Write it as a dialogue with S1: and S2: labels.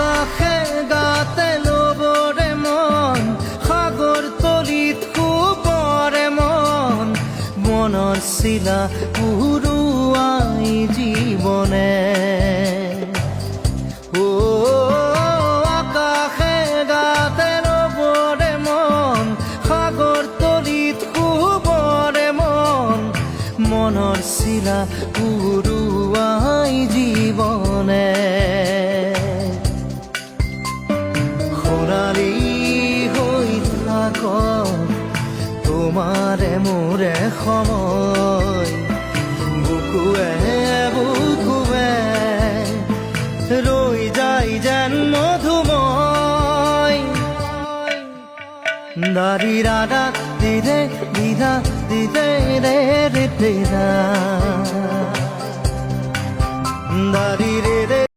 S1: আকাশে গাতে লবরে মন সাগর তলিত শুবৰে মন মনৰ চিলা উৰুৱাই জীৱনে আকাশে গাতে লবৰে মন সাগৰ তলিত শুবৰে মন মনৰ চিলা উৰুৱাই জীৱনে সোণালী হৈ থাকক তোমাৰে মোৰে সময় বুকুৱে বুকুৱে ৰৈ যায় যেন মধুময় দাৰি ৰাধা দিদে দিদা দিদে ৰে ৰে দিদা দাৰি ৰে ৰে